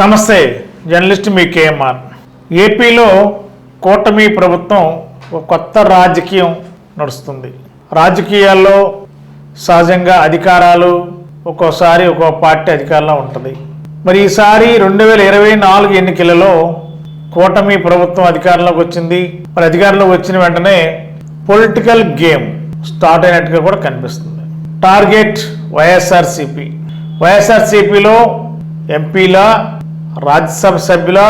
నమస్తే, జర్నలిస్ట్ మీ కేఎంఆర్. ఏపీలో కూటమి ప్రభుత్వం ఒక కొత్త రాజకీయం నడుస్తుంది. రాజకీయాల్లో సహజంగా అధికారాలు ఒక్కోసారి ఒక్కో పార్టీ అధికారంలో ఉంటుంది. మరి ఈసారి 2024 ఎన్నికలలో కూటమి ప్రభుత్వం అధికారంలోకి వచ్చింది. మరి అధికారంలోకి వచ్చిన వెంటనే పొలిటికల్ గేమ్ స్టార్ట్ అయినట్టుగా కూడా కనిపిస్తుంది. టార్గెట్ వైఎస్ఆర్సీపీలో ఎంపీల, రాజ్యసభ సభ్యుల,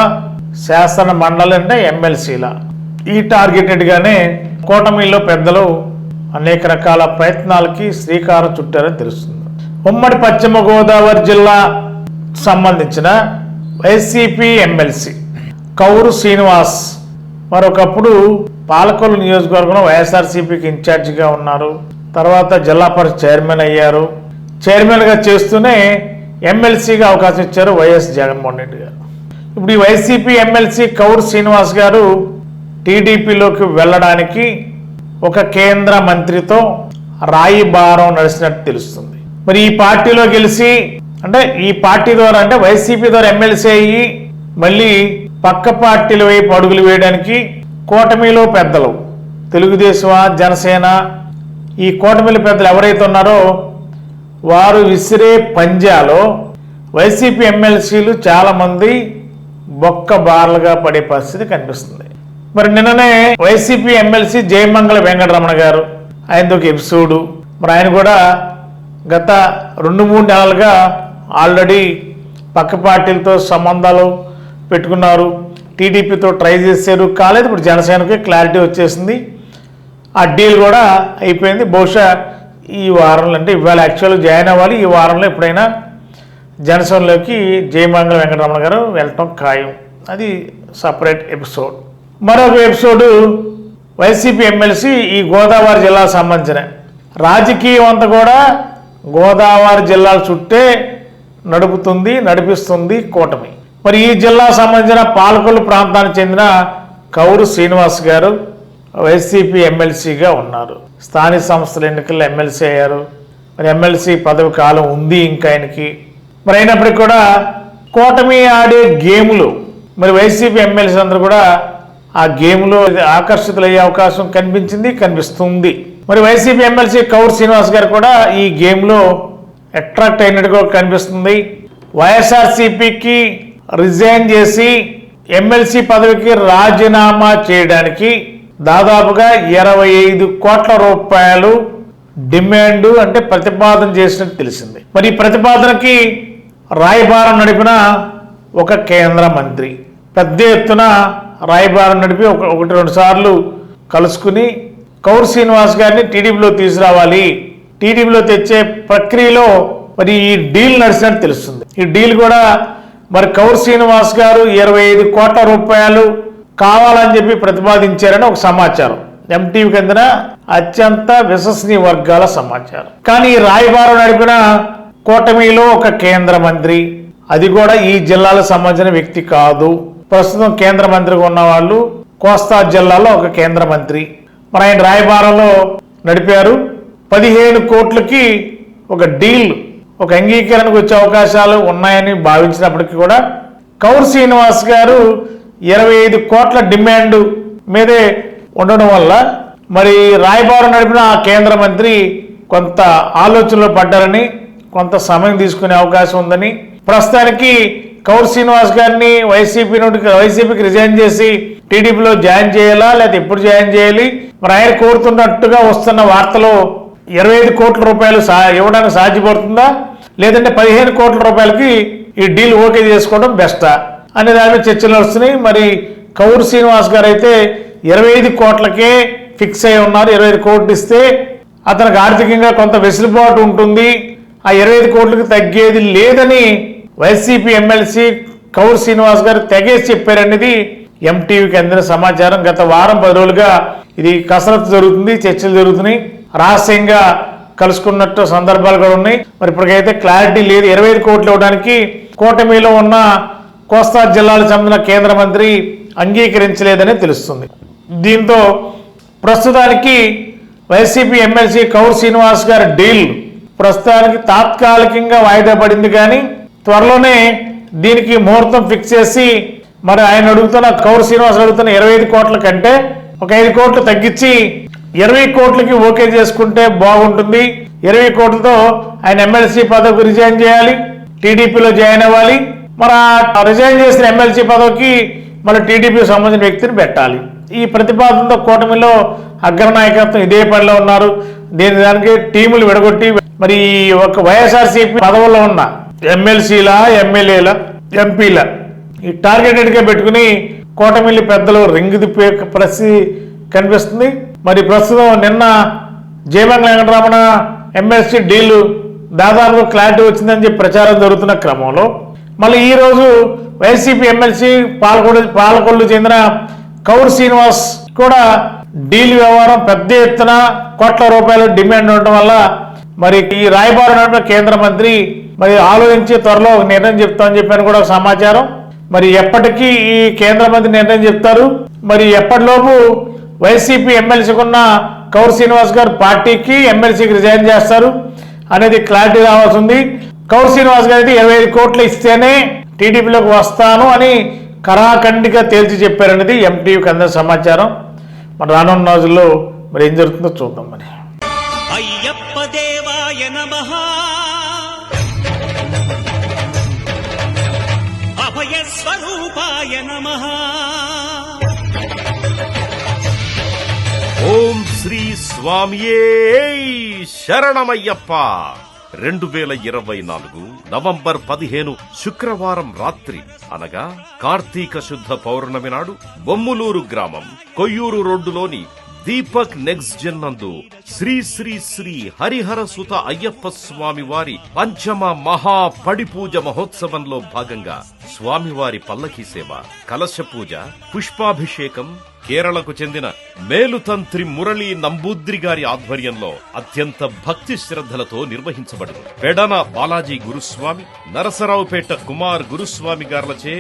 శాసన మండలి అంటే ఎమ్మెల్సీల ఈ టార్గెటెడ్గానే కూటమిలో పెద్దలు అనేక రకాల ప్రయత్నాలకి శ్రీకారం చుట్టారని తెలుస్తుంది. ఉమ్మడి పశ్చిమ గోదావరి జిల్లా సంబంధించిన వైసీపీ ఎమ్మెల్సీ కౌరు శ్రీనివాస్ మరొకప్పుడు పాలకొల్లు నియోజకవర్గంలో వైఎస్ఆర్సీపీకి ఇన్ఛార్జిగా ఉన్నారు. తర్వాత జిల్లా పరిషత్ చైర్మన్ అయ్యారు. చైర్మన్గా చేస్తూనే ఎమ్మెల్సీగా అవకాశం ఇచ్చారు వైఎస్ జగన్మోహన్ రెడ్డి గారు. ఇప్పుడు ఈ వైసీపీ ఎమ్మెల్సీ కౌరు శ్రీనివాస్ గారు టీడీపీలోకి వెళ్ళడానికి ఒక కేంద్ర మంత్రితో రాయిబారం నడిచినట్టు తెలుస్తుంది. మరి ఈ పార్టీలో గెలిచి ఈ పార్టీ ద్వారా వైసీపీ ద్వారా ఎమ్మెల్సీ అయ్యి మళ్ళీ పక్క పార్టీల వైపు అడుగులు వేయడానికి కూటమిలో పెద్దలు, తెలుగుదేశం, జనసేన ఈ కూటమిల పెద్దలు ఎవరైతే ఉన్నారో వారు విసిరే పంజాలో వైసీపీ ఎమ్మెల్సీలు చాలామంది బొక్క బార్లుగా పడే పరిస్థితి కనిపిస్తుంది. మరి నిన్ననే వైసీపీ ఎమ్మెల్సీ జయమంగళ వెంకటరమణ గారు ఆయనతో ఒక ఎపిసోడు. మరి ఆయన కూడా గత 2-3 నెలలుగా ఆల్రెడీ పక్క పార్టీలతో సంబంధాలు పెట్టుకున్నారు. టీడీపీతో ట్రై చేశారు, కాలేదు. ఇప్పుడు జనసేనకి క్లారిటీ వచ్చేసింది, ఆ డీల్ కూడా అయిపోయింది. బహుశా ఈ వారంలో ఇవాళ యాక్చువల్గా జాయిన్ అవ్వాలి. ఈ వారంలో ఎప్పుడైనా జనసేనలోకి జయమంగళ వెంకటరమణ గారు వెళ్ళటం ఖాయం. అది సపరేట్ ఎపిసోడ్. మరొక ఎపిసోడు వైసీపీ ఎమ్మెల్సీ ఈ గోదావరి జిల్లాకు సంబంధించిన రాజకీయం అంతా కూడా గోదావరి జిల్లాల చుట్టే నడిపిస్తుంది కూటమి. మరి ఈ జిల్లాకు సంబంధించిన పాలకొల్లు ప్రాంతానికి చెందిన కౌరు శ్రీనివాస్ గారు వైసీపీ ఎమ్మెల్సీగా ఉన్నారు. స్థానిక సంస్థల ఎన్నికల్లో ఎమ్మెల్సీ అయ్యారు. మరి ఎమ్మెల్సీ పదవి కాలం ఉంది ఇంకా ఆయనకి. మరి అయినప్పటికీ కూడా కూటమి ఆడే గేములు మరి వైసీపీ ఎమ్మెల్సీ అందరూ కూడా ఆ గేమ్లో ఆకర్షితులయ్యే అవకాశం కనిపిస్తుంది. మరి వైసీపీ ఎమ్మెల్సీ కౌరు శ్రీనివాస్ గారు కూడా ఈ గేమ్లో అట్రాక్ట్ అయినట్టుగా కనిపిస్తుంది. వైఎస్ఆర్సీపీకి రిజైన్ చేసి ఎమ్మెల్సీ పదవికి రాజీనామా చేయడానికి దాదాపుగా 25 కోట్ల రూపాయలు డిమాండ్ ప్రతిపాదన చేసినట్టు తెలిసింది. మరి ఈ ప్రతిపాదనకి రాయబారం నడిపిన ఒక కేంద్ర మంత్రి పెద్ద ఎత్తున రాయబారం నడిపి 1-2 సార్లు కలుసుకుని కౌరు శ్రీనివాస్ గారిని టీడీపీలో తీసుకురావాలి, టీడీపీలో తెచ్చే ప్రక్రియలో మరి ఈ డీల్ నడిచినట్టు తెలుస్తుంది. ఈ డీల్ కూడా మరి కౌరు శ్రీనివాస్ గారు 25 కోట్ల రూపాయలు కావాలని చెప్పి ప్రతిపాదించారని ఒక సమాచారం, ఎంటీవీకి చెందిన అత్యంత విశ్వసనీయ వర్గాల సమాచారం. కానీ ఈ రాయబారం నడిపిన కూటమిలో ఒక కేంద్ర మంత్రి, అది కూడా ఈ జిల్లాలకు సంబంధించిన వ్యక్తి కాదు. ప్రస్తుతం కేంద్ర మంత్రిగా ఉన్న వాళ్ళు కోస్తా జిల్లాలో ఒక కేంద్ర మంత్రి. మరి ఆయన రాయబారంలో నడిపారు. 15 కోట్లకి ఒక డీల్, ఒక అంగీకరణకు వచ్చే అవకాశాలు ఉన్నాయని భావించినప్పటికీ కూడా కౌరు శ్రీనివాస్ గారు 25 కోట్ల డిమాండ్ మీదే ఉండడం వల్ల మరి రాయబారం నడిపిన ఆ కేంద్ర మంత్రి కొంత ఆలోచనలో పడ్డారని, కొంత సమయం తీసుకునే అవకాశం ఉందని, ప్రస్తుతానికి కౌరు శ్రీనివాస్ గారిని వైసీపీకి రిజైన్ చేసి టీడీపీలో జాయిన్ చేయాలా లేదా ఎప్పుడు జాయిన్ చేయాలి, మరి ఆయన కోరుతున్నట్టుగా వస్తున్న వార్తలో 25 కోట్ల రూపాయలు ఇవ్వడానికి సాధ్యపడుతుందా, లేదంటే 15 కోట్ల రూపాయలకి ఈ డీల్ ఓకే చేసుకోవడం బెస్టా అనే దాని మీద చర్చలు వస్తున్నాయి. మరి కౌరు శ్రీనివాస్ గారు అయితే 25 కోట్లకే ఫిక్స్ అయి ఉన్నారు. 25 కోట్లు ఇస్తే అతనికి ఆర్థికంగా కొంత వెసులుబాటు ఉంటుంది, ఆ 25 కోట్లకు తగ్గేది లేదని వైసీపీ ఎమ్మెల్సీ కౌరు శ్రీనివాస్ గారు తెగేసి చెప్పారనేది ఎంటీవీకి అందిన సమాచారం. గత వారం 10 రోజులుగా ఇది కసరత్తు జరుగుతుంది, చర్చలు జరుగుతున్నాయి, రహస్యంగా కలుసుకున్నట్టు సందర్భాలు కూడా ఉన్నాయి. మరి ఇప్పటికైతే క్లారిటీ లేదు. 25 కోట్లు ఇవ్వడానికి కూటమిలో ఉన్న కోస్తా జిల్లాలకు చెందిన కేంద్ర మంత్రి అంగీకరించలేదని తెలుస్తుంది. దీంతో ప్రస్తుతానికి వైసీపీ ఎమ్మెల్సీ కౌరు శ్రీనివాస్ గారి డీల్ ప్రస్తుతానికి తాత్కాలికంగా వాయిదా పడింది. కానీ త్వరలోనే దీనికి ముహూర్తం ఫిక్స్ చేసి మరి ఆయన అడుగుతున్న కౌరు శ్రీనివాస్ అడుగుతున్న 25 కోట్ల కంటే ఒక 5 కోట్లు తగ్గించి 20 కోట్లకి ఓకే చేసుకుంటే బాగుంటుంది. 20 కోట్లతో ఆయన ఎమ్మెల్సీ పదవికి రిజైన్ చేయాలి, టీడీపీలో జాయిన్ అవ్వాలి. మరి ఆ రిజైన్ చేసిన ఎమ్మెల్సీ పదవికి మళ్ళీ టీడీపీకి సంబంధించిన వ్యక్తిని పెట్టాలి. ఈ ప్రతిపాదనతో కూటమిలో అగ్రనాయకత్వం ఇదే పనిలో ఉన్నారు. దానికి టీములు విడగొట్టి మరి ఒక వైఎస్ఆర్సీపీ పదవుల్లో ఉన్న ఎమ్మెల్సీల, ఎమ్మెల్యేల, ఎంపీల ఈ టార్గెటెడ్గా పెట్టుకుని కూటమిల్లి పెద్దలు రింగు తిప్పే పరిస్థితి కనిపిస్తుంది. మరి ప్రస్తుతం నిన్న జయమంగళ వెంకటరమణ ఎమ్మెల్సీ డీల్ దాదాపు క్లారిటీ వచ్చిందని చెప్పి ప్రచారం జరుగుతున్న క్రమంలో మళ్ళీ ఈరోజు వైసీపీ ఎమ్మెల్సీ పాలకొల్లు చెందిన కౌరు శ్రీనివాస్ కూడా డీల్ వ్యవహారం పెద్ద ఎత్తున కోట్ల రూపాయల డిమాండ్ ఉండటం వల్ల మరి ఈ రాయబారం కేంద్ర మంత్రి మరి ఆలోచించి త్వరలో నిర్ణయం చెప్తామని చెప్పాను కూడా సమాచారం. మరి ఎప్పటికీ ఈ కేంద్ర మంత్రి నిర్ణయం చెప్తారు, మరి ఎప్పటిలోపు వైసీపీ ఎమ్మెల్సీకి ఉన్న కౌరు శ్రీనివాస్ గారు పార్టీకి ఎమ్మెల్సీకి రిజైన్ చేస్తారు అనేది క్లారిటీ రావాల్సి ఉంది. కౌరు శ్రీనివాస్ గారికి 25 కోట్లు ఇస్తేనే టీడీపీలోకి వస్తాను అని కరాఖండిగా తేల్చి చెప్పారనేది ఎంటీవీకి అందిన సమాచారం. మరి రానున్న రోజుల్లో మరి ఏం జరుగుతుందో చూద్దాం. మరి అయ్యప్ప దేవాయ నమః, అభయ స్వరూపాయ నమః. ఓం శ్రీ స్వామియే శరణమయ్యప్ప. 2024 నవంబర్ 15 శుక్రవారం రాత్రి అనగా కార్తీక శుద్ధ పౌర్ణమి నాడు బొమ్ములూరు గ్రామం కొయ్యూరు రోడ్డులోని దీపక్ నెక్స్ట్ జెన్ నందు శ్రీ శ్రీ శ్రీ హరిహర సుత అయ్యప్ప స్వామి వారి పంచమ మహా పడిపూజ మహోత్సవంలో భాగంగా స్వామివారి పల్లకీ సేవ, కలశ పూజ, పుష్పాభిషేకం కేరళకు చెందిన మేలుతంత్రి మురళీ నంబూద్రి గారి ఆధ్వర్యంలో అత్యంత భక్తి శ్రద్ధలతో నిర్వహించబడింది. పెడన బాలాజీ గురుస్వామి, నరసరావుపేట కుమార్ గురుస్వామి గార్లచే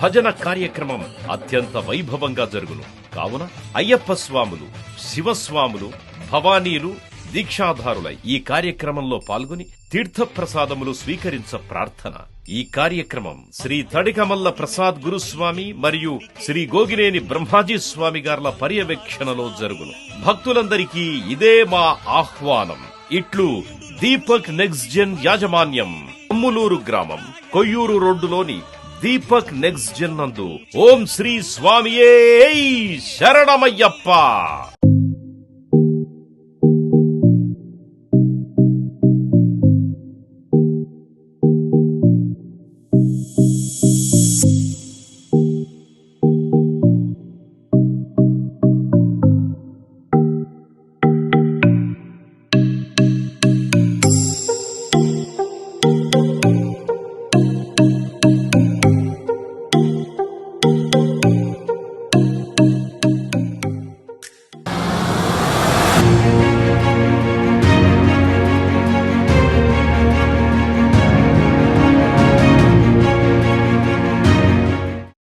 భజన కార్యక్రమం అత్యంత వైభవంగా జరుగును. కావున అయ్యప్ప స్వాములు, శివస్వాములు, భవానీలు దీక్షాధారులై ఈ కార్యక్రమంలో పాల్గొని తీర్థప్రసాదములు స్వీకరించ ప్రార్థన. ఈ కార్యక్రమం శ్రీ తడికమల్ల ప్రసాద్ గురుస్వామి మరియు శ్రీ గోగినేని బ్రహ్మాజీ స్వామి గార్ల పర్యవేక్షణలో జరుగును. భక్తులందరికీ ఇదే మా ఆహ్వానం. ఇట్లు దీపక్ నెక్స్ట్ జెన్ యాజమాన్యం, అమ్ములూరు గ్రామం, కొయ్యూరు రోడ్డులోని దీపక్ నెక్స్ట్ జెన్ నందు. ఓం శ్రీ స్వామియే శరణమయ్యప్ప.